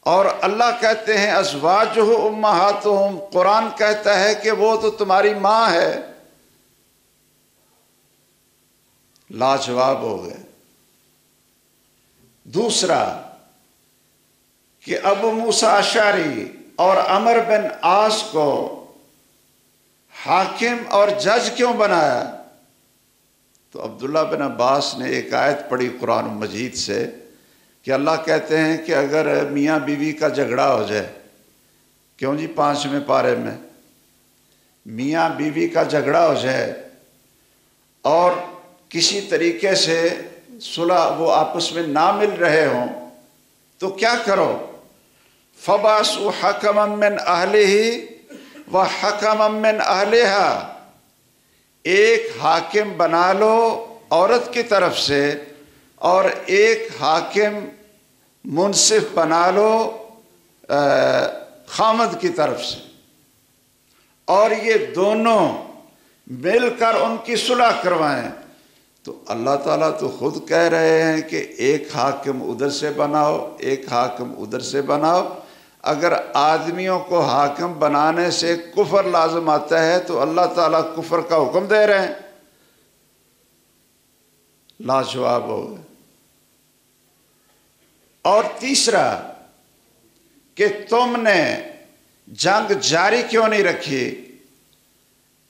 اور اللہ کہتے ہیں ازواجہ امہاتہم، قرآن کہتا ہے کہ وہ تو تمہاری ماں ہے۔ لاجواب ہو گئے۔ دوسرا کہ ابو موسیٰ اشعری اور عمر بن عاص کو حاکم اور جج کیوں بنایا؟ تو عبداللہ بن عباس نے ایک آیت پڑھی قرآن مجید سے کہ اللہ کہتے ہیں کہ اگر میاں بیوی کا جھگڑا ہو جائے، کیوں جی 5ویں پارے میں میاں بیوی کا جھگڑا ہو جائے اور کسی طریقے سے صلح وہ آپس میں نہ مل رہے ہوں تو کیا کرو؟ فَبَعْثُوا حَكَمًا مِّنْ أَهْلِهِ وَحَكَمًا مِّنْ أَهْلِهَا، ایک حاکم بنا لو عورت کی طرف سے اور ایک حاکم منصف بنا لو خامد کی طرف سے، اور یہ دونوں مل کر ان کی صلح کروائیں۔ تو اللہ تعالیٰ تو خود کہہ رہے ہیں کہ ایک حاکم ادھر سے بناؤ، ایک حاکم ادھر سے بناؤ۔ اگر آدمیوں کو حاکم بنانے سے کفر لازم آتا ہے تو اللہ تعالیٰ کفر کا حکم دے رہے ہیں، لاجواب ہو گئے۔ اور تیسرا کہ تم نے جنگ جاری کیوں نہیں رکھی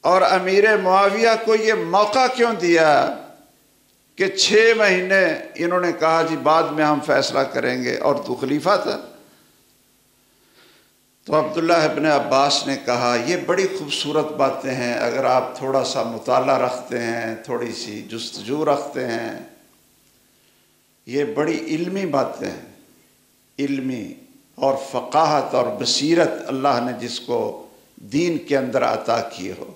اور امیر معاویہ کو یہ موقع کیوں دیا کہ 6 مہینے انہوں نے کہا جی بعد میں ہم فیصلہ کریں گے، اور تو خلیفہ تھا۔ تو عبداللہ ابن عباس نے کہا یہ بڑی خوبصورت باتیں ہیں، اگر آپ تھوڑا سا مطالعہ رکھتے ہیں، تھوڑی سی جستجو رکھتے ہیں، یہ بڑی علمی باتیں ہیں، علمی اور فقاہت اور بصیرت اللہ نے جس کو دین کے اندر عطا کی ہو۔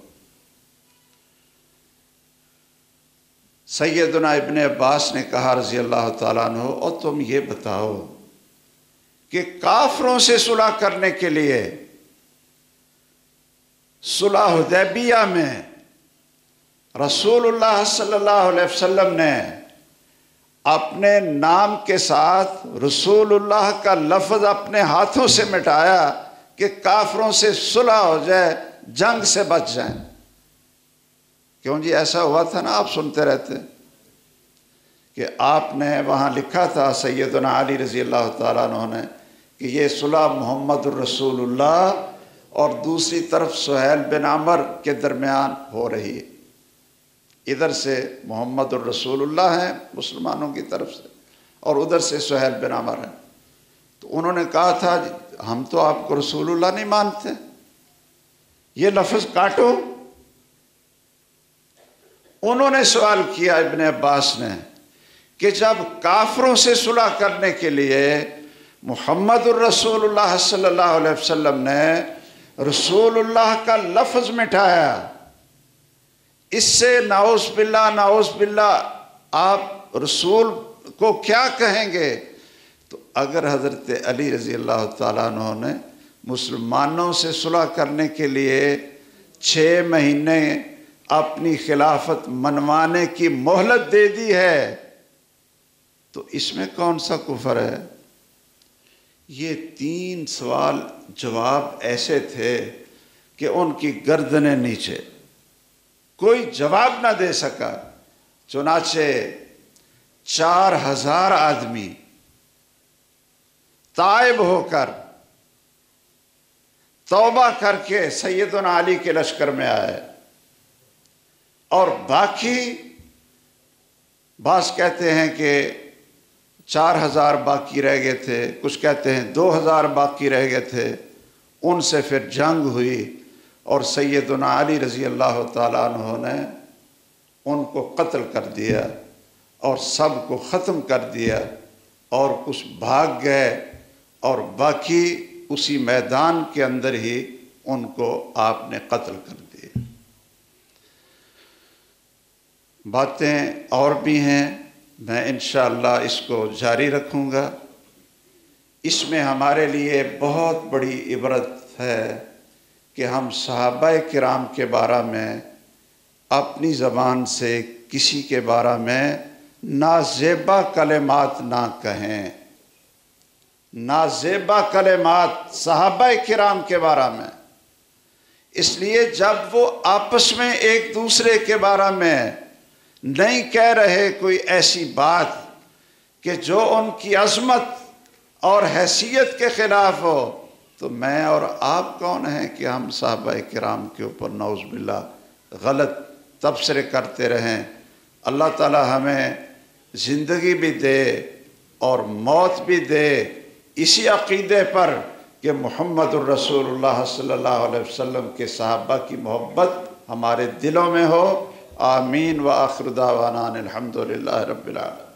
سیدنا ابن عباس نے کہا رضی اللہ تعالیٰ عنہ، اور تم یہ بتاؤ کہ کافروں سے صلح کرنے کے لیے صلح حدیبیہ میں رسول اللہ صلی اللہ علیہ وسلم نے اپنے نام کے ساتھ رسول اللہ کا لفظ اپنے ہاتھوں سے مٹایا کہ کافروں سے صلح ہو جائے، جنگ سے بچ جائیں۔ کیوں جی ایسا ہوا تھا نا، آپ سنتے رہتے کہ آپ نے وہاں لکھا تھا سیدنا علی رضی اللہ تعالیٰ عنہ نے کہ یہ صلح محمد الرسول اللہ اور دوسری طرف سہیل بن عمر کے درمیان ہو رہی ہے۔ ادھر سے محمد الرسول اللہ ہیں مسلمانوں کی طرف سے، اور ادھر سے سہیل بن عمر ہیں۔ تو انہوں نے کہا تھا ہم تو آپ کو رسول اللہ نہیں مانتے، یہ لفظ کاٹو۔ انہوں نے سوال کیا ابن عباس نے کہ جب کافروں سے صلح کرنے کے لیے محمد الرسول اللہ صلی اللہ علیہ وسلم نے رسول اللہ کا لفظ مٹایا، اس سے نعوذ باللہ آپ رسول کو کیا کہیں گے؟ تو اگر حضرت علی رضی اللہ تعالیٰ عنہ نے مسلمانوں سے صلح کرنے کے لیے 6 مہینے اپنی خلافت منوانے کی مہلت دے دی ہے تو اس میں کون سا کفر ہے؟ یہ 3 سوال جواب ایسے تھے کہ ان کی گردنیں نیچے، کوئی جواب نہ دے سکا۔ چنانچہ 4000 آدمی تائب ہو کر توبہ کر کے سیدنا علی کے لشکر میں آئے، اور باقی بعض کہتے ہیں کہ 4000 باقی رہ گئے تھے، کچھ کہتے ہیں 2000 باقی رہ گئے تھے۔ ان سے پھر جنگ ہوئی اور سیدنا علی رضی اللہ تعالیٰ عنہ نے ان کو قتل کر دیا اور سب کو ختم کر دیا، اور کچھ بھاگ گئے اور باقی اسی میدان کے اندر ہی ان کو آپ نے قتل کر دیا۔ باتیں اور بھی ہیں، میں انشاءاللہ اس کو جاری رکھوں گا۔ اس میں ہمارے لیے بہت بڑی عبرت ہے کہ ہم صحابہ کرام کے بارے میں اپنی زبان سے کسی کے بارے میں نازیبا کلمات نہ کہیں، نازیبا کلمات صحابہ کرام کے بارے میں۔ اس لیے جب وہ آپس میں ایک دوسرے کے بارے میں نہیں کہہ رہے کوئی ایسی بات کہ جو ان کی عظمت اور حیثیت کے خلاف ہو، تو میں اور آپ کون ہیں کہ ہم صحابہ کرام کے اوپر نعوذ باللہ غلط تبصرے کرتے رہیں۔ اللہ تعالی ہمیں زندگی بھی دے اور موت بھی دے اسی عقیدے پر کہ محمد الرسول اللہ صلی اللہ علیہ وسلم کے صحابہ کی محبت ہمارے دلوں میں ہو۔ آمین وآخر دعوانا الحمدللہ رب العالمین۔